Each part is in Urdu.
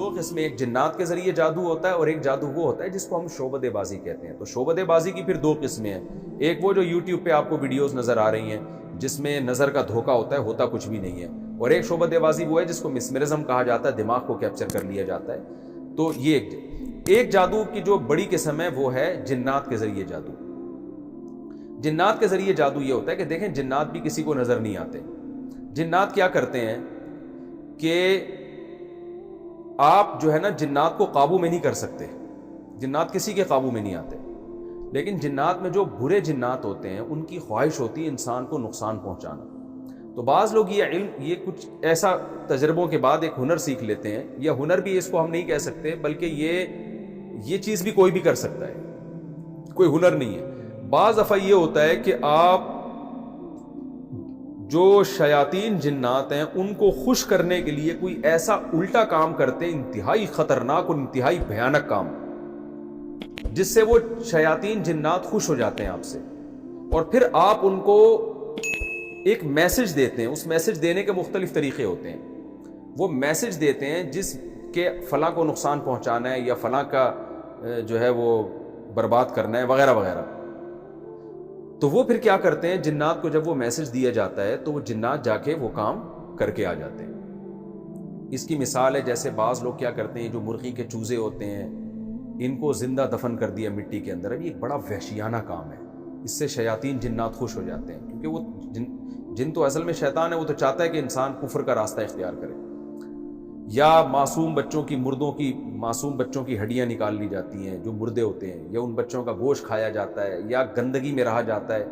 دو قسمیں، ایک جنات کے ذریعے جادو ہوتا ہے اور ایک جادو وہ ہوتا ہے جس کو ہم شعبدے بازی کہتے ہیں. تو شعبدے بازی کی پھر دو قسمیں ہیں. ایک وہ جو یوٹیوب پہ آپ کو ویڈیوز نظر آ رہی ہیں جس میں نظر کا دھوکہ ہوتا ہے، ہوتا کچھ بھی نہیں ہے. اور ایک شعبدے بازی وہ ہے جس کو مسمرزم کہا جاتا ہے، دماغ کو کیپچر کر لیا جاتا ہے. تو یہ ایک جادو کی جو بڑی قسم ہے وہ ہے جنات کے ذریعے جادو. جنات کے ذریعے جادو یہ ہوتا ہے کہ دیکھیں جنات بھی کسی کو نظر نہیں آتے. جنات کیا کرتے ہیں کہ آپ جو ہے نا جنات کو قابو میں نہیں کر سکتے، جنات کسی کے قابو میں نہیں آتے. لیکن جنات میں جو برے جنات ہوتے ہیں ان کی خواہش ہوتی ہے انسان کو نقصان پہنچانا. تو بعض لوگ یہ علم، یہ کچھ ایسا تجربوں کے بعد ایک ہنر سیکھ لیتے ہیں، یا ہنر بھی اس کو ہم نہیں کہہ سکتے بلکہ یہ چیز بھی کوئی بھی کر سکتا ہے، کوئی ہنر نہیں ہے. بعض دفعہ یہ ہوتا ہے کہ آپ جو شیاطین جنات ہیں ان کو خوش کرنے کے لیے کوئی ایسا الٹا کام کرتے ہیں، انتہائی خطرناک اور انتہائی بھیانک کام، جس سے وہ شیاطین جنات خوش ہو جاتے ہیں آپ سے، اور پھر آپ ان کو ایک میسج دیتے ہیں. اس میسج دینے کے مختلف طریقے ہوتے ہیں. وہ میسج دیتے ہیں جس کے فلاں کو نقصان پہنچانا ہے یا فلاں کا جو ہے وہ برباد کرنا ہے وغیرہ وغیرہ. تو وہ پھر کیا کرتے ہیں، جنات کو جب وہ میسج دیا جاتا ہے تو وہ جنات جا کے وہ کام کر کے آ جاتے ہیں. اس کی مثال ہے جیسے بعض لوگ کیا کرتے ہیں، جو مرغی کے چوزے ہوتے ہیں ان کو زندہ دفن کر دیا مٹی کے اندر. ابھی ایک بڑا وحشیانہ کام ہے، اس سے شیاطین جنات خوش ہو جاتے ہیں، کیونکہ وہ جن تو اصل میں شیطان ہے، وہ تو چاہتا ہے کہ انسان کفر کا راستہ اختیار کرے. یا معصوم بچوں کی ہڈیاں نکال لی جاتی ہیں جو مردے ہوتے ہیں، یا ان بچوں کا گوشت کھایا جاتا ہے، یا گندگی میں رہا جاتا ہے.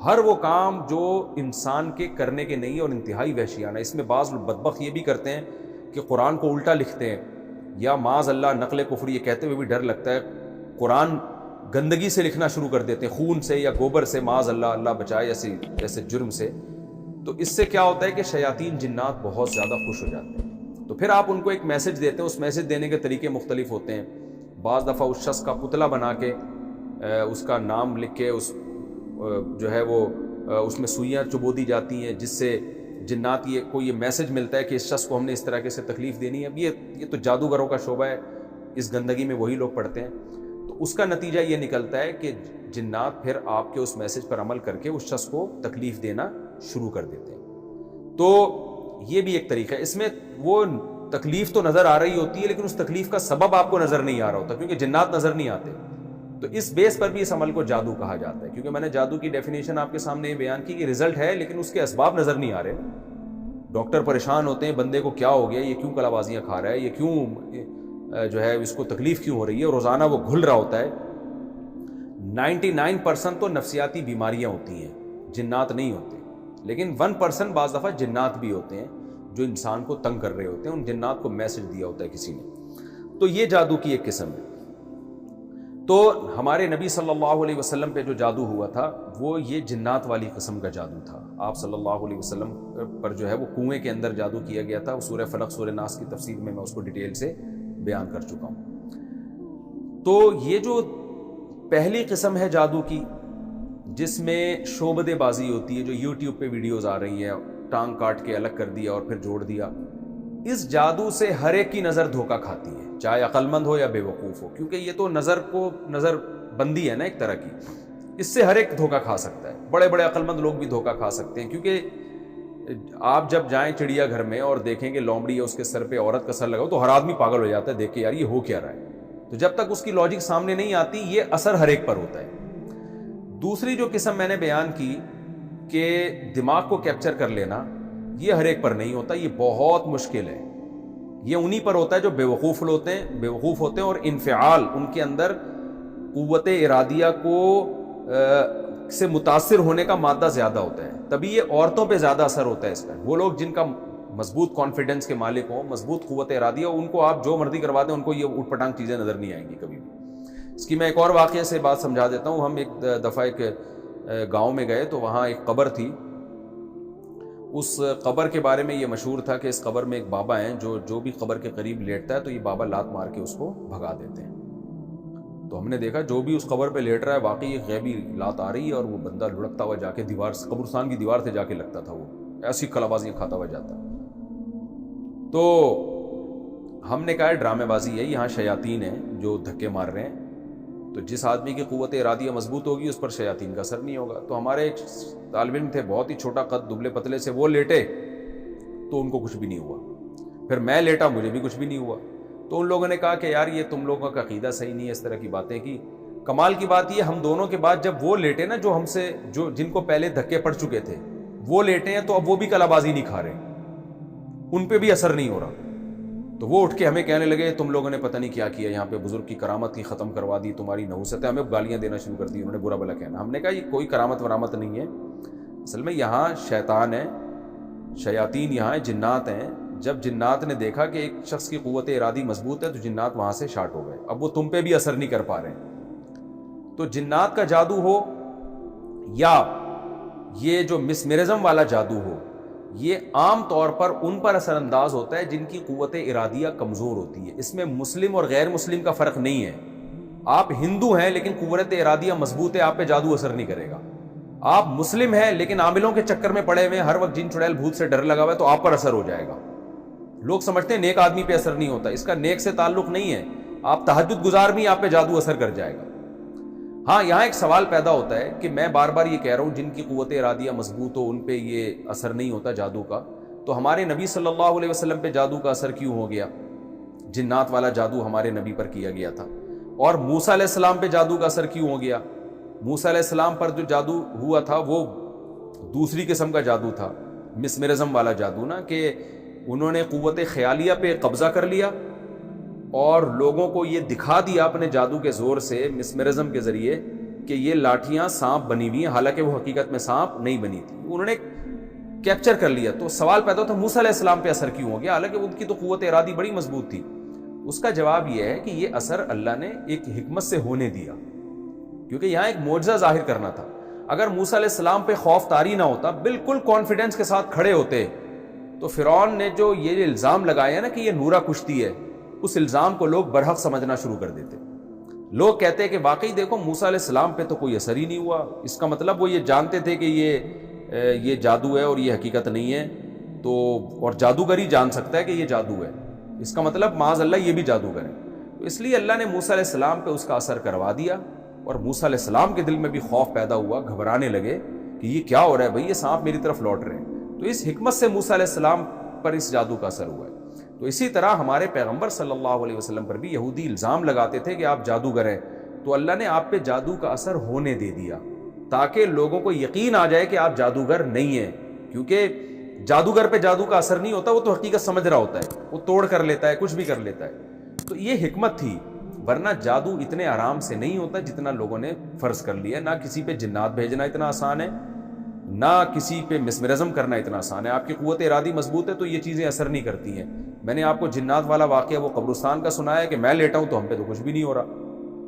ہر وہ کام جو انسان کے کرنے کے نہیں اور انتہائی وحشیانہ. اس میں بعض بدبخت یہ بھی کرتے ہیں کہ قرآن کو الٹا لکھتے ہیں، یا معاذ اللہ نقل کفر، یہ کہتے ہوئے بھی ڈر لگتا ہے قرآن گندگی سے لکھنا شروع کر دیتے ہیں، خون سے یا گوبر سے، معاذ اللہ، اللہ بچائے ایسے جرم سے. تو اس سے کیا ہوتا ہے کہ شیاطین جنات بہت زیادہ خوش ہو جاتے ہیں. تو پھر آپ ان کو ایک میسج دیتے ہیں. اس میسج دینے کے طریقے مختلف ہوتے ہیں. بعض دفعہ اس شخص کا پتلا بنا کے اس کا نام لکھ کے اس جو ہے وہ اس میں سوئیاں چبو دی جاتی ہیں، جس سے جنات کو یہ میسج ملتا ہے کہ اس شخص کو ہم نے اس طرح کے سے تکلیف دینی ہے. یہ تو جادوگروں کا شعبہ ہے، اس گندگی میں وہی لوگ پڑتے ہیں. تو اس کا نتیجہ یہ نکلتا ہے کہ جنات پھر آپ کے اس میسج پر عمل کر کے اس شخص کو تکلیف دینا شروع کر دیتے ہیں. تو یہ بھی ایک طریقہ ہے. اس میں وہ تکلیف تو نظر آ رہی ہوتی ہے لیکن اس تکلیف کا سبب آپ کو نظر نہیں آ رہا ہوتا، کیونکہ جنات نظر نہیں آتے. تو اس بیس پر بھی اس عمل کو جادو کہا جاتا ہے. کیونکہ میں نے جادو کی ڈیفینیشن آپ کے سامنے یہ بیان کی کہ رزلٹ ہے لیکن اس کے اسباب نظر نہیں آ رہے. ڈاکٹر پریشان ہوتے ہیں بندے کو کیا ہو گیا، یہ کیوں کلا بازیاں کھا رہا ہے، یہ کیوں جو ہے اس کو تکلیف کیوں ہو رہی ہے، اور روزانہ وہ گھل رہا ہوتا ہے. 99% تو نفسیاتی بیماریاں ہوتی ہیں، جنات نہیں ہوتے. لیکن 1% بعض دفعہ جنات بھی ہوتے ہیں جو انسان کو تنگ کر رہے ہوتے ہیں، ان جنات کو میسج دیا ہوتا ہے کسی نے. تو یہ جادو کی ایک قسم ہے. تو ہمارے نبی صلی اللہ علیہ وسلم پہ جو جادو ہوا تھا وہ یہ جنات والی قسم کا جادو تھا. آپ صلی اللہ علیہ وسلم پر جو ہے وہ کنویں کے اندر جادو کیا گیا تھا. سورہ فلق سورہ ناس کی تفسیر میں اس کو ڈیٹیل سے بیان کر چکا ہوں. تو یہ جو پہلی قسم ہے جادو کی، جس میں شعبدے بازی ہوتی ہے، جو یوٹیوب پہ ویڈیوز آ رہی ہیں، ٹانگ کاٹ کے الگ کر دیا اور پھر جوڑ دیا، اس جادو سے ہر ایک کی نظر دھوکہ کھاتی ہے، چاہے عقل مند ہو یا بے وقوف ہو. کیونکہ یہ تو نظر بندی ہے نا ایک طرح کی. اس سے ہر ایک دھوکہ کھا سکتا ہے. بڑے بڑے عقل مند لوگ بھی دھوکہ کھا سکتے ہیں. کیونکہ آپ جب جائیں چڑیا گھر میں اور دیکھیں کہ لومڑی ہے، اس کے سر پہ عورت کا سر لگا ہو، تو ہر آدمی پاگل ہو جاتا ہے دیکھ کے، یار یہ ہو کیا رہا ہے. تو جب تک اس کی لاجک سامنے نہیں آتی، یہ اثر ہر ایک پر ہوتا ہے. دوسری جو قسم میں نے بیان کی کہ دماغ کو کیپچر کر لینا، یہ ہر ایک پر نہیں ہوتا، یہ بہت مشکل ہے. یہ انہی پر ہوتا ہے جو بے وقوف ہوتے ہیں اور انفعال، ان کے اندر قوت ارادیہ کو سے متاثر ہونے کا مادہ زیادہ ہوتا ہے. تبھی یہ عورتوں پہ زیادہ اثر ہوتا ہے اس کا. وہ لوگ جن کا مضبوط کانفیڈنس کے مالک ہوں، مضبوط قوت ارادیہ ہو، ان کو آپ جو مرضی کروا دیں ان کو یہ اٹھ پٹانگ چیزیں نظر نہیں آئیں گی کبھی بھی. اس کی میں ایک اور واقعے سے بات سمجھا دیتا ہوں. ہم ایک دفعہ ایک گاؤں میں گئے تو وہاں ایک قبر تھی. اس قبر کے بارے میں یہ مشہور تھا کہ اس قبر میں ایک بابا ہیں جو بھی قبر کے قریب لیٹتا ہے تو یہ بابا لات مار کے اس کو بھگا دیتے ہیں. تو ہم نے دیکھا جو بھی اس قبر پہ لیٹ رہا ہے واقعی ایک غیبی لات آ رہی ہے، اور وہ بندہ لڑکتا ہوا جا کے قبرستان کی دیوار سے جا کے لگتا تھا، وہ ایسی کلابازیاں کھاتا ہوا جاتا. تو ہم نے کہا ڈرامے بازی ہے، یہاں شیاطین ہیں جو دھکے مار رہے ہیں، تو جس آدمی کی قوت ارادیہ مضبوط ہوگی اس پر شیاطین کا اثر نہیں ہوگا۔ تو ہمارے ایک طالب علم تھے، بہت ہی چھوٹا قد، دبلے پتلے سے، وہ لیٹے تو ان کو کچھ بھی نہیں ہوا، پھر میں لیٹا، مجھے بھی کچھ بھی نہیں ہوا۔ تو ان لوگوں نے کہا کہ یار یہ تم لوگوں کا عقیدہ صحیح نہیں ہے، اس طرح کی باتیں کی۔ کمال کی بات یہ، ہم دونوں کے بعد جب وہ لیٹے نا، جو ہم سے جن کو پہلے دھکے پڑ چکے تھے، وہ لیٹے ہیں، تو اب وہ بھی کلا بازی نہیں کھا رہے، ان پہ بھی اثر نہیں ہو رہا۔ تو وہ اٹھ کے ہمیں کہنے لگے تم لوگوں نے پتہ نہیں کیا کیا، یہاں پہ بزرگ کی کرامت ہی ختم کروا دی، تمہاری نحوست ہے، ہمیں گالیاں دینا شروع کر دی، انہوں نے برا بھلا کہنا۔ ہم نے کہا یہ کوئی کرامت ورامت نہیں ہے، اصل میں یہاں شیطان ہے، شیاطین یہاں ہیں، جنات ہیں۔ جب جنات نے دیکھا کہ ایک شخص کی قوت ارادی مضبوط ہے تو جنات وہاں سے شارٹ ہو گئے، اب وہ تم پہ بھی اثر نہیں کر پا رہے ہیں۔ تو جنات کا جادو ہو یا یہ جو مسمرزم والا جادو ہو، یہ عام طور پر ان پر اثر انداز ہوتا ہے جن کی قوت ارادیہ کمزور ہوتی ہے۔ اس میں مسلم اور غیر مسلم کا فرق نہیں ہے۔ آپ ہندو ہیں لیکن قوت ارادیہ مضبوط ہے، آپ پہ جادو اثر نہیں کرے گا۔ آپ مسلم ہیں لیکن عاملوں کے چکر میں پڑے ہوئے ہیں، ہر وقت جن چڑیل بھوت سے ڈر لگا ہوا ہے، تو آپ پر اثر ہو جائے گا۔ لوگ سمجھتے ہیں نیک آدمی پہ اثر نہیں ہوتا، اس کا نیک سے تعلق نہیں ہے، آپ تہجد گزار بھی آپ پہ جادو اثر کر جائے گا۔ ہاں یہاں ایک سوال پیدا ہوتا ہے کہ میں بار بار یہ کہہ رہا ہوں جن کی قوت ارادیہ مضبوط ہو ان پہ یہ اثر نہیں ہوتا جادو کا، تو ہمارے نبی صلی اللہ علیہ وسلم پہ جادو کا اثر کیوں ہو گیا؟ جنات والا جادو ہمارے نبی پر کیا گیا تھا۔ اور موسیٰ علیہ السلام پہ جادو کا اثر کیوں ہو گیا؟ موسیٰ علیہ السلام پر جو جادو ہوا تھا وہ دوسری قسم کا جادو تھا، مسمرزم والا جادو نا، کہ انہوں نے قوت خیالیہ پہ قبضہ کر لیا اور لوگوں کو یہ دکھا دیا اپنے جادو کے زور سے، مسمرزم کے ذریعے، کہ یہ لاٹھیاں سانپ بنی ہوئی ہیں، حالانکہ وہ حقیقت میں سانپ نہیں بنی تھی، انہوں نے کیپچر کر لیا۔ تو سوال پیدا ہوتا موسیٰ علیہ السلام پہ اثر کیوں ہو گیا، حالانکہ ان کی تو قوت ارادی بڑی مضبوط تھی؟ اس کا جواب یہ ہے کہ یہ اثر اللہ نے ایک حکمت سے ہونے دیا، کیونکہ یہاں ایک معجزہ ظاہر کرنا تھا۔ اگر موسیٰ علیہ السلام پہ خوف طاری نہ ہوتا، بالکل کانفیڈنس کے ساتھ کھڑے ہوتے، تو فرعون نے جو یہ الزام لگایا ہے نا کہ یہ نورا کشتی ہے، اس الزام کو لوگ برحق سمجھنا شروع کر دیتے۔ لوگ کہتے کہ واقعی دیکھو موسیٰ علیہ السلام پہ تو کوئی اثر ہی نہیں ہوا، اس کا مطلب وہ یہ جانتے تھے کہ یہ جادو ہے اور یہ حقیقت نہیں ہے، تو اور جادوگر ہی جان سکتا ہے کہ یہ جادو ہے، اس کا مطلب معاذ اللہ یہ بھی جادوگر ہے۔ تو اس لیے اللہ نے موسیٰ علیہ السلام پہ اس کا اثر کروا دیا، اور موسیٰ علیہ السلام کے دل میں بھی خوف پیدا ہوا، گھبرانے لگے کہ یہ کیا ہو رہا ہے بھائی، یہ سانپ میری طرف لوٹ رہے ہیں۔ تو اس حکمت سے موسیٰ علیہ السلام پر اس جادو کا اثر ہوا ہے۔ تو اسی طرح ہمارے پیغمبر صلی اللہ علیہ وسلم پر بھی یہودی الزام لگاتے تھے کہ آپ جادوگر ہیں، تو اللہ نے آپ پہ جادو کا اثر ہونے دے دیا تاکہ لوگوں کو یقین آ جائے کہ آپ جادوگر نہیں ہیں، کیونکہ جادوگر پہ جادو کا اثر نہیں ہوتا، وہ تو حقیقت سمجھ رہا ہوتا ہے، وہ توڑ کر لیتا ہے، کچھ بھی کر لیتا ہے۔ تو یہ حکمت تھی، ورنہ جادو اتنے آرام سے نہیں ہوتا جتنا لوگوں نے فرض کر لیا۔ نہ کسی پہ جنات بھیجنا اتنا آسان ہے، نہ کسی پہ مسمرزم کرنا اتنا آسان ہے۔ آپ کی قوت ارادی مضبوط ہے تو یہ چیزیں اثر نہیں کرتی ہیں۔ میں نے آپ کو جنات والا واقعہ وہ قبرستان کا سنایا کہ میں لیٹا ہوں تو ہم پہ تو کچھ بھی نہیں ہو رہا،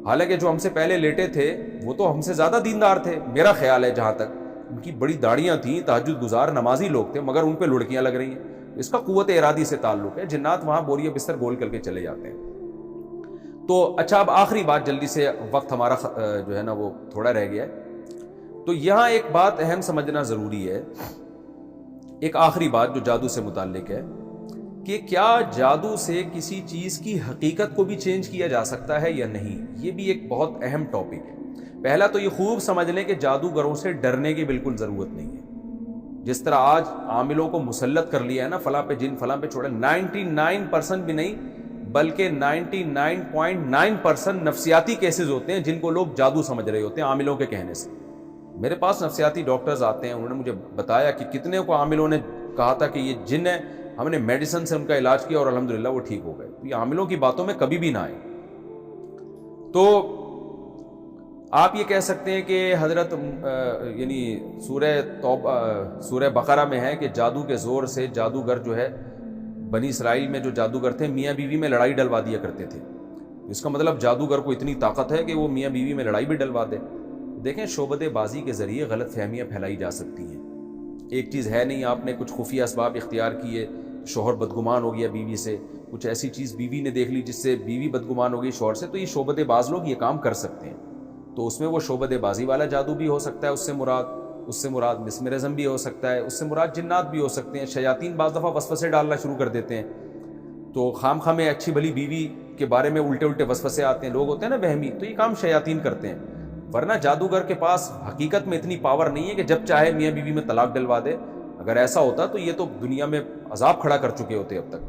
حالانکہ جو ہم سے پہلے لیٹے تھے وہ تو ہم سے زیادہ دیندار تھے، میرا خیال ہے جہاں تک، ان کی بڑی داڑیاں تھیں، تہجد گزار نمازی لوگ تھے، مگر ان پہ لڑکیاں لگ رہی ہیں۔ اس کا قوت ارادی سے تعلق ہے، جنات وہاں بوریہ بستر گول کر کے چلے جاتے ہیں۔ تو اچھا، اب آخری بات جلدی سے، وقت ہمارا جو ہے نا وہ تھوڑا رہ گیا ہے، تو یہاں ایک بات اہم سمجھنا ضروری ہے، ایک آخری بات جو جادو سے متعلق ہے، کہ کیا جادو سے کسی چیز کی حقیقت کو بھی چینج کیا جا سکتا ہے یا نہیں؟ یہ بھی ایک بہت اہم ٹاپک ہے۔ پہلا تو یہ خوب سمجھ لیں کہ جادوگروں سے ڈرنے کی بالکل ضرورت نہیں ہے۔ جس طرح آج عاملوں کو مسلط کر لیا ہے نا، فلاں پہ جن، فلاں پہ چھوڑے، 99% بھی نہیں بلکہ 99.9% نفسیاتی کیسز ہوتے ہیں جن کو لوگ جادو سمجھ رہے ہوتے ہیں عاملوں کے کہنے سے۔ میرے پاس نفسیاتی ڈاکٹرز آتے ہیں، انہوں نے مجھے بتایا کہ کتنے کو عاملوں نے کہا تھا کہ یہ جن ہے، ہم نے میڈیسن سے ان کا علاج کیا اور الحمدللہ وہ ٹھیک ہو گئے۔ تو یہ عاملوں کی باتوں میں کبھی بھی نہ آئے۔ تو آپ یہ کہہ سکتے ہیں کہ حضرت یعنی سورہ بقرہ میں ہے کہ جادو کے زور سے جادوگر جو ہے، بنی اسرائیل میں جو جادوگر تھے میاں بیوی میں لڑائی ڈلوا دیا کرتے تھے۔ اس کا مطلب جادوگر کو اتنی طاقت ہے کہ وہ میاں بیوی میں لڑائی بھی ڈلوا دے۔ دیکھیں، شعبدے بازی کے ذریعے غلط فہمیاں پھیلائی جا سکتی ہیں۔ ایک چیز ہے نہیں، آپ نے کچھ خفیہ اسباب اختیار کیے، شوہر بدگمان ہو گیا بیوی سے، کچھ ایسی چیز بیوی نے دیکھ لی جس سے بیوی بدگمان ہو گئی شوہر سے، تو یہ شعبدے باز لوگ یہ کام کر سکتے ہیں۔ تو اس میں وہ شعبدے بازی والا جادو بھی ہو سکتا ہے، اس سے مراد مسمرزم بھی ہو سکتا ہے، اس سے مراد جنات بھی ہو سکتے ہیں، شیاطین بعض دفعہ وسوسے ڈالنا شروع کر دیتے ہیں۔ تو خام خواہ میں اچھی بھلی بیوی کے بارے میں الٹے الٹے وسوسے آتے ہیں، لوگ ہوتے ہیں نا وہمی، تو یہ کام شیاطین کرتے ہیں. ورنہ جادوگر کے پاس حقیقت میں اتنی پاور نہیں ہے کہ جب چاہے میاں بیوی میں طلاق ڈلوا دے. اگر ایسا ہوتا تو یہ تو دنیا میں عذاب کھڑا کر چکے ہوتے اب تک.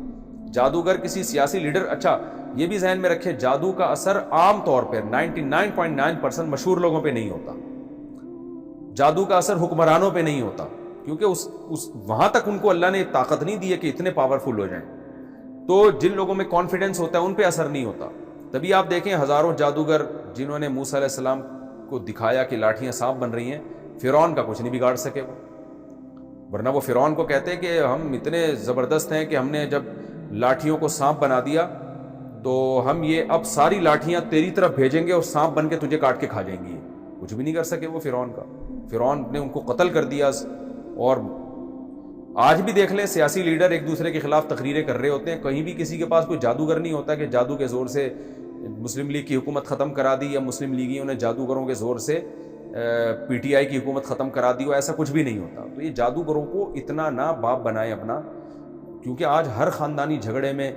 جادوگر کسی سیاسی لیڈر، اچھا یہ بھی ذہن میں رکھے، جادو کا اثر عام طور پہ 99.9% مشہور لوگوں پہ نہیں ہوتا. جادو کا اثر حکمرانوں پہ نہیں ہوتا، کیونکہ وہاں تک ان کو اللہ نے طاقت نہیں دی ہے کہ اتنے پاورفل ہو جائیں. تو جن لوگوں میں کانفیڈنس ہوتا ہے ان پہ اثر نہیں ہوتا. تبھی آپ دیکھیں ہزاروں جادوگر جنہوں نے موسیٰ علیہ السلام کو دکھایا کہ لاٹھیاں سانپ بن رہی ہیں، فرعون کا کچھ نہیں بگاڑ سکے وہ. ورنہ وہ فرعون کو کہتے کہ ہم اتنے زبردست ہیں کہ ہم نے جب لاٹھیوں کو سانپ بنا دیا تو ہم یہ اب ساری لاٹھیاں تیری طرف بھیجیں گے اور سانپ بن کے تجھے کاٹ کے کھا جائیں گی. کچھ بھی نہیں کر سکے وہ فرعون کا. فرعون نے ان کو قتل کر دیا. اور آج بھی دیکھ لیں سیاسی لیڈر ایک دوسرے کے خلاف تقریریں کر رہے ہوتے ہیں، کہیں بھی کسی کے پاس کوئی جادوگر نہیں ہوتا کہ جادو کے زور سے مسلم لیگ کی حکومت ختم کرا دی یا مسلم لیگیوں نے جادوگروں کے زور سے پی ٹی آئی کی حکومت ختم کرا دی ہو. ایسا کچھ بھی نہیں ہوتا. تو یہ جادوگروں کو اتنا نہ باپ بنائے اپنا، کیونکہ آج ہر خاندانی جھگڑے میں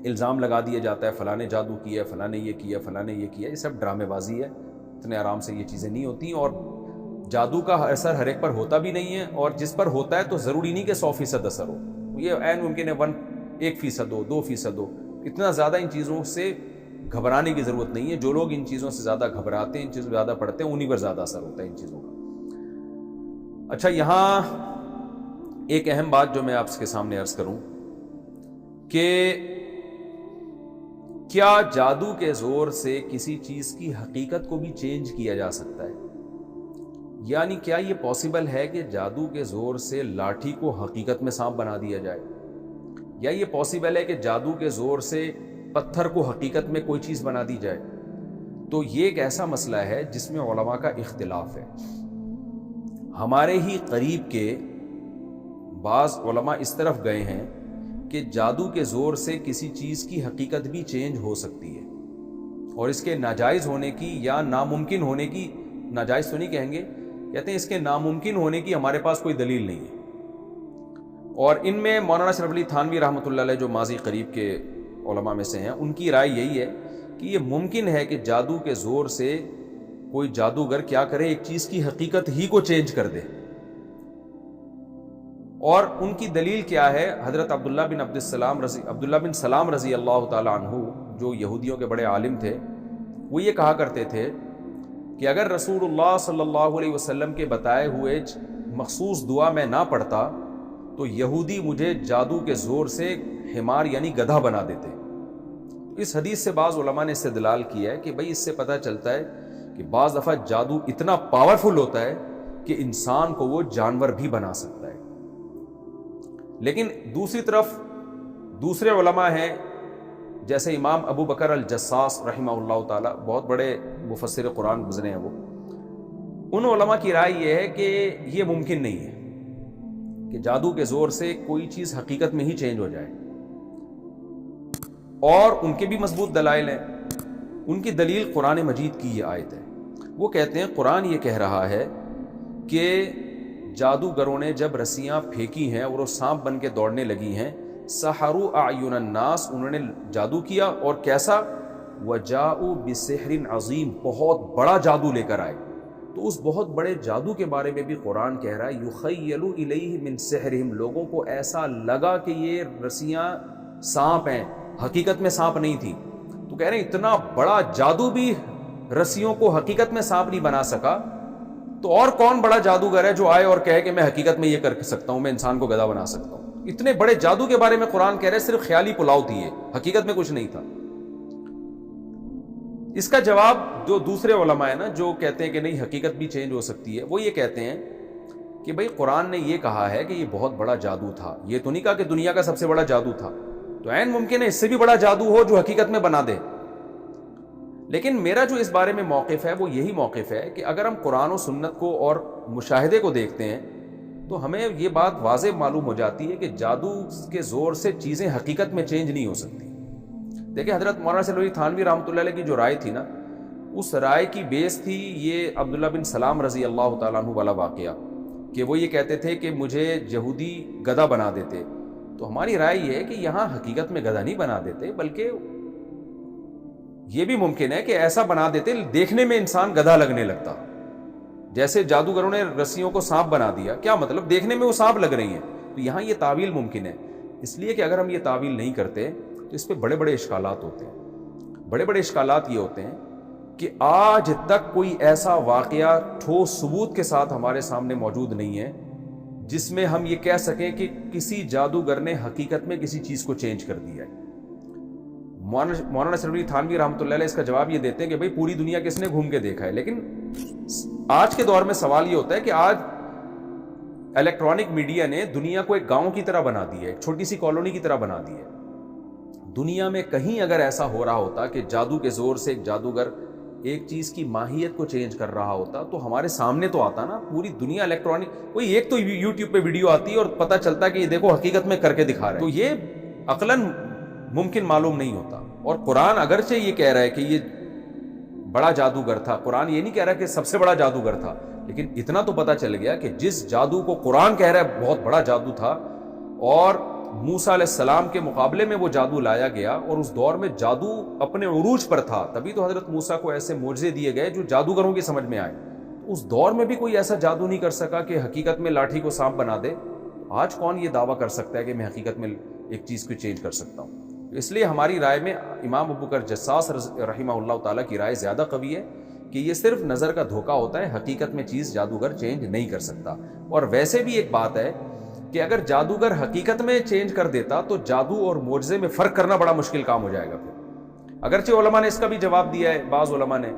الزام لگا دیا جاتا ہے فلاں نے جادو کیا، فلاں نے یہ کیا، فلاں نے یہ کیا. یہ سب ڈرامے بازی ہے. اتنے آرام سے یہ چیزیں نہیں ہوتی. اور جادو کا اثر ہر ایک پر ہوتا بھی نہیں ہے، اور جس پر ہوتا ہے تو ضروری نہیں کہ 100% اثر ہو. یہ عین ممکن ہے 1% ہو، 2% ہو. اتنا زیادہ ان چیزوں سے گھبرانے کی ضرورت نہیں ہے. جو لوگ ان چیزوں سے زیادہ گھبراتے ہیں، ان چیزوں سے زیادہ پڑھتے ہیں، انہی پر زیادہ اثر ہوتا ہے ان چیزوں کا. اچھا یہاں ایک اہم بات جو میں آپ کے سامنے عرض کروں کہ کیا جادو کے زور سے کسی چیز کی حقیقت کو بھی چینج کیا جا سکتا ہے؟ یعنی کیا یہ پاسبل ہے کہ جادو کے زور سے لاٹھی کو حقیقت میں سانپ بنا دیا جائے؟ یا یہ پاسبل ہے کہ جادو کے زور سے پتھر کو حقیقت میں کوئی چیز بنا دی جائے؟ تو یہ ایک ایسا مسئلہ ہے جس میں علماء کا اختلاف ہے. ہمارے ہی قریب کے بعض علماء اس طرف گئے ہیں کہ جادو کے زور سے کسی چیز کی حقیقت بھی چینج ہو سکتی ہے، اور اس کے ناجائز ہونے کی یا ناممکن ہونے کی، ناجائز تو نہیں کہیں گے، کہتے ہیں اس کے ناممکن ہونے کی ہمارے پاس کوئی دلیل نہیں ہے. اور ان میں مولانا اشرف علی تھانوی رحمۃ اللہ علیہ جو ماضی قریب کے علماء میں سے ہیں، ان کی رائے یہی ہے کہ یہ ممکن ہے کہ جادو کے زور سے کوئی جادوگر کیا کرے، ایک چیز کی حقیقت ہی کو چینج کر دے. اور ان کی دلیل کیا ہے؟ حضرت عبداللہ بن سلام رضی اللہ تعالی عنہ جو یہودیوں کے بڑے عالم تھے، وہ یہ کہا کرتے تھے کہ اگر رسول اللہ صلی اللہ علیہ وسلم کے بتائے ہوئے مخصوص دعا میں نہ پڑھتا تو یہودی مجھے جادو کے زور سے حمار یعنی گدھا بنا دیتے. اس حدیث سے بعض علماء نے استدلال کیا ہے کہ بھئی اس سے پتہ چلتا ہے کہ بعض دفعہ جادو اتنا پاورفل ہوتا ہے کہ انسان کو وہ جانور بھی بنا سکتا ہے. لیکن دوسری طرف دوسرے علماء ہیں جیسے امام ابو بکر الجساس رحمہ اللہ تعالی، بہت بڑے مفسر قرآن گزرے ہیں وہ. ان علماء کی رائے یہ ہے کہ یہ ممکن نہیں ہے کہ جادو کے زور سے کوئی چیز حقیقت میں ہی چینج ہو جائے. اور ان کے بھی مضبوط دلائل ہیں. ان کی دلیل قرآن مجید کی یہ آیت ہے. وہ کہتے ہیں قرآن یہ کہہ رہا ہے کہ جادوگروں نے جب رسیاں پھینکی ہیں اور وہ سانپ بن کے دوڑنے لگی ہیں، سحروا اعین الناس، انہوں نے جادو کیا، اور کیسا؟ وجاؤوا بسحر عظیم، بہت بڑا جادو لے کر آئے. تو اس بہت بڑے جادو کے بارے میں بھی قرآن کہہ رہا ہے یخیل الیہ من سحرہم، لوگوں کو ایسا لگا کہ یہ رسیاں سانپ ہیں، حقیقت میں سانپ نہیں تھی. تو کہہ رہے ہیں اتنا بڑا جادو بھی رسیوں کو حقیقت میں سانپ نہیں بنا سکا، تو اور کون بڑا جادوگر ہے جو آئے اور کہے کہ میں حقیقت میں یہ کر سکتا ہوں، میں انسان کو گدھا بنا سکتا ہوں. اتنے بڑے جادو کے بارے میں قرآن کہہ رہے صرف خیالی پلاؤ تھی، یہ حقیقت میں کچھ نہیں تھا. اس کا جواب جو دوسرے علماء ہیں نا جو کہتے ہیں کہ نہیں حقیقت بھی چینج ہو سکتی ہے، وہ یہ کہتے ہیں کہ بھئی قرآن نے یہ کہا ہے کہ یہ بہت بڑا جادو تھا، یہ تو نہیں کہا کہ دنیا کا سب سے بڑا جادو تھا. تو عین ممکن ہے اس سے بھی بڑا جادو ہو جو حقیقت میں بنا دے. لیکن میرا جو اس بارے میں موقف ہے وہ یہی موقف ہے کہ اگر ہم قرآن و سنت کو اور مشاہدے کو دیکھتے ہیں تو ہمیں یہ بات واضح معلوم ہو جاتی ہے کہ جادو کے زور سے چیزیں حقیقت میں چینج نہیں ہو سکتی. دیکھیں حضرت مولانا اشرف علی تھانوی رحمۃ اللہ علیہ کی جو رائے تھی نا، اس رائے کی بیس تھی یہ عبداللہ بن سلام رضی اللہ تعالیٰ عنہ والا واقعہ، کہ وہ یہ کہتے تھے کہ مجھے یہودی گدھا بنا دیتے تو ہماری رائے یہ ہے کہ یہاں حقیقت میں گدھا نہیں بنا دیتے، بلکہ یہ بھی ممکن ہے کہ ایسا بنا دیتے دیکھنے میں انسان گدھا لگنے لگتا، جیسے جادوگروں نے رسیوں کو سانپ بنا دیا، کیا مطلب دیکھنے میں وہ سانپ لگ رہی ہیں، تو یہاں یہ تعویل ممکن ہے۔ اس لیے کہ اگر ہم یہ تعویل نہیں کرتے تو اس پہ بڑے بڑے اشکالات ہوتے ہیں۔ بڑے بڑے اشکالات یہ ہوتے ہیں کہ آج تک کوئی ایسا واقعہ ٹھوس ثبوت کے ساتھ ہمارے سامنے موجود نہیں ہے جس میں ہم یہ کہہ سکیں کہ کسی جادوگر نے حقیقت میں کسی چیز کو چینج کر دیا ہے۔ مولانا اشرف علی تھانوی رحمۃ اللہ علیہ اس کا جواب یہ دیتے ہیں کہ بھئی پوری دنیا کس نے گھوم کے دیکھا ہے، لیکن آج کے دور میں سوال یہ ہوتا ہے کہ آج الیکٹرانک میڈیا نے دنیا کو ایک گاؤں کی طرح بنا دی ہے، ایک چھوٹی سی کالونی کی طرح بنا دی ہے۔ دنیا میں کہیں اگر ایسا ہو رہا ہوتا کہ جادو کے زور سے ایک جادوگر ایک چیز کی ماہیت کو چینج کر رہا ہوتا تو ہمارے سامنے تو آتا نا، پوری دنیا الیکٹرانک، کوئی ایک تو یوٹیوب پہ ویڈیو آتی ہے اور پتہ چلتا ہے کہ یہ دیکھو حقیقت میں کر کے دکھا رہا ہے، تو یہ عقلاً ممکن معلوم نہیں ہوتا۔ اور قرآن اگرچہ یہ کہہ رہا ہے کہ یہ بڑا جادوگر تھا، قرآن یہ نہیں کہہ رہا کہ سب سے بڑا جادوگر تھا، لیکن اتنا تو پتہ چل گیا کہ جس جادو کو قرآن کہہ رہا ہے بہت بڑا جادو تھا، اور موسیٰ علیہ السلام کے مقابلے میں وہ جادو لایا گیا، اور اس دور میں جادو اپنے عروج پر تھا، تبھی تو حضرت موسیٰ کو ایسے معجزے دیے گئے جو جادوگروں کی سمجھ میں آئے۔ اس دور میں بھی کوئی ایسا جادو نہیں کر سکا کہ حقیقت میں لاٹھی کو سانپ بنا دے۔ آج کون یہ دعویٰ کر سکتا ہے کہ میں حقیقت میں ایک چیز کو چینج کر سکتا ہوں؟ اس لیے ہماری رائے میں امام ابو بکر جساس رحمہ اللہ تعالیٰ کی رائے زیادہ قوی ہے کہ یہ صرف نظر کا دھوکہ ہوتا ہے، حقیقت میں چیز جادوگر چینج نہیں کر سکتا۔ اور ویسے بھی ایک بات ہے کہ اگر جادوگر حقیقت میں چینج کر دیتا تو جادو اور معجزے میں فرق کرنا بڑا مشکل کام ہو جائے گا پھر۔ اگرچہ علماء نے اس کا بھی جواب دیا ہے، بعض علماء نے،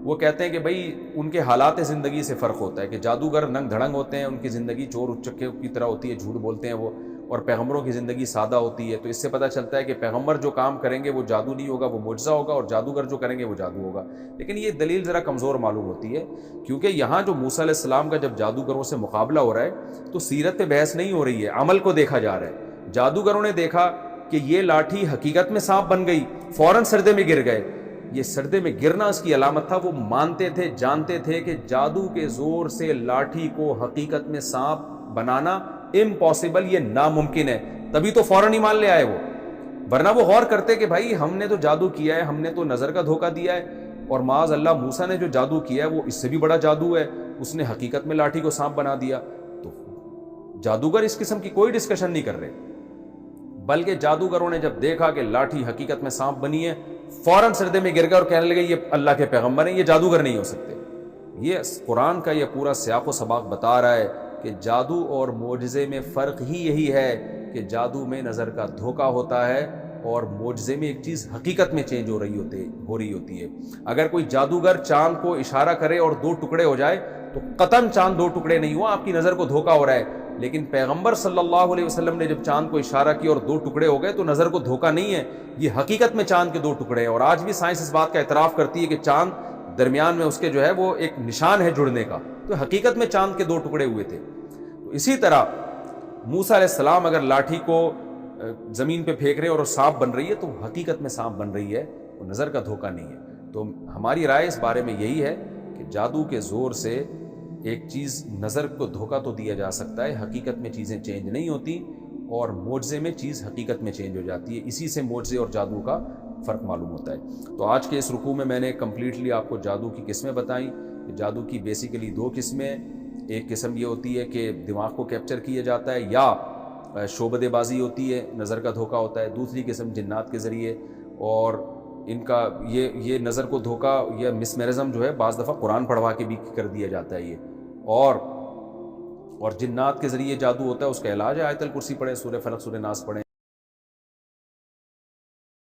وہ کہتے ہیں کہ بھئی ان کے حالات زندگی سے فرق ہوتا ہے، کہ جادوگر ننگ دھڑنگ ہوتے ہیں، ان کی زندگی چور اچکے کی طرح ہوتی ہے، جھوٹ بولتے ہیں وہ، اور پیغمبروں کی زندگی سادہ ہوتی ہے، تو اس سے پتہ چلتا ہے کہ پیغمبر جو کام کریں گے وہ جادو نہیں ہوگا، وہ معجزہ ہوگا، اور جادوگر جو کریں گے وہ جادو ہوگا۔ لیکن یہ دلیل ذرا کمزور معلوم ہوتی ہے، کیونکہ یہاں جو موسیٰ علیہ السلام کا جب جادوگروں سے مقابلہ ہو رہا ہے تو سیرت پہ بحث نہیں ہو رہی ہے، عمل کو دیکھا جا رہا ہے۔ جادوگروں نے دیکھا کہ یہ لاٹھی حقیقت میں سانپ بن گئی، فوراً سردے میں گر گئے۔ یہ سردے میں گرنا اس کی علامت تھا، وہ مانتے تھے، جانتے تھے کہ جادو کے زور سے لاٹھی کو حقیقت میں سانپ بنانا امپاسبل، یہ ناممکن ہے، تبھی تو فوراً ہی مان لے آئے وہ، ورنہ وہ غور کرتے کہ بھائی ہم نے تو جادو کیا ہے، ہم نے تو نظر کا دھوکہ دیا ہے، اور معاذ اللہ موسیٰ نے جو جادو کیا ہے وہ اس سے بھی بڑا جادو ہے، اس نے حقیقت میں لاٹھی کو سانپ بنا دیا۔ تو جادوگر اس قسم کی کوئی ڈسکشن نہیں کر رہے، بلکہ جادوگروں نے جب دیکھا کہ لاٹھی حقیقت میں سانپ بنی ہے فوراً سردے میں گر گئے اور کہنے لگے یہ اللہ کے پیغمبر ہیں، یہ جادوگر نہیں ہو سکتے۔ یہ قرآن کا یہ پورا سیاق و سباق بتا رہا ہے کہ جادو اور معجزے میں فرق ہی یہی ہے کہ جادو میں نظر کا دھوکہ ہوتا ہے اور معجزے میں ایک چیز حقیقت میں چینج ہو رہی ہوتی ہے۔ اگر کوئی جادوگر چاند کو اشارہ کرے اور دو ٹکڑے ہو جائے تو قطعاً چاند دو ٹکڑے نہیں ہوا، آپ کی نظر کو دھوکہ ہو رہا ہے، لیکن پیغمبر صلی اللہ علیہ وسلم نے جب چاند کو اشارہ کیا اور دو ٹکڑے ہو گئے تو نظر کو دھوکہ نہیں ہے، یہ حقیقت میں چاند کے دو ٹکڑے ہیں۔ اور آج بھی سائنس اس بات کا اعتراف کرتی ہے کہ چاند درمیان میں اس کے جو ہے وہ ایک نشان ہے جڑنے کا، تو حقیقت میں چاند کے دو ٹکڑے ہوئے تھے۔ تو اسی طرح موسیٰ علیہ السلام اگر لاٹھی کو زمین پہ پھینک رہے اور سانپ بن رہی ہے تو حقیقت میں سانپ بن رہی ہے، وہ نظر کا دھوکہ نہیں ہے۔ تو ہماری رائے اس بارے میں یہی ہے کہ جادو کے زور سے ایک چیز نظر کو دھوکہ تو دیا جا سکتا ہے، حقیقت میں چیزیں چینج نہیں ہوتی، اور معجزے میں چیز حقیقت میں چینج ہو جاتی ہے۔ اسی سے معجزے اور جادو کا فرق معلوم ہوتا ہے۔ تو آج کے اس رکوع میں میں نے کمپلیٹلی آپ کو جادو کی قسمیں بتائیں۔ جادو کی بیسیکلی دو قسمیں، ایک قسم یہ ہوتی ہے کہ دماغ کو کیپچر کیا جاتا ہے یا شعبدے بازی ہوتی ہے، نظر کا دھوکہ ہوتا ہے۔ دوسری قسم جنات کے ذریعے، اور ان کا یہ نظر کو دھوکہ یا مسمرزم جو ہے بعض دفعہ قرآن پڑھوا کے بھی کر دیا جاتا ہے یہ، اور جنات کے ذریعے جادو ہوتا ہے، اس کا علاج ہے آیت الکرسی پڑھیں، سورہ فلق، سورہ ناس پڑھیں۔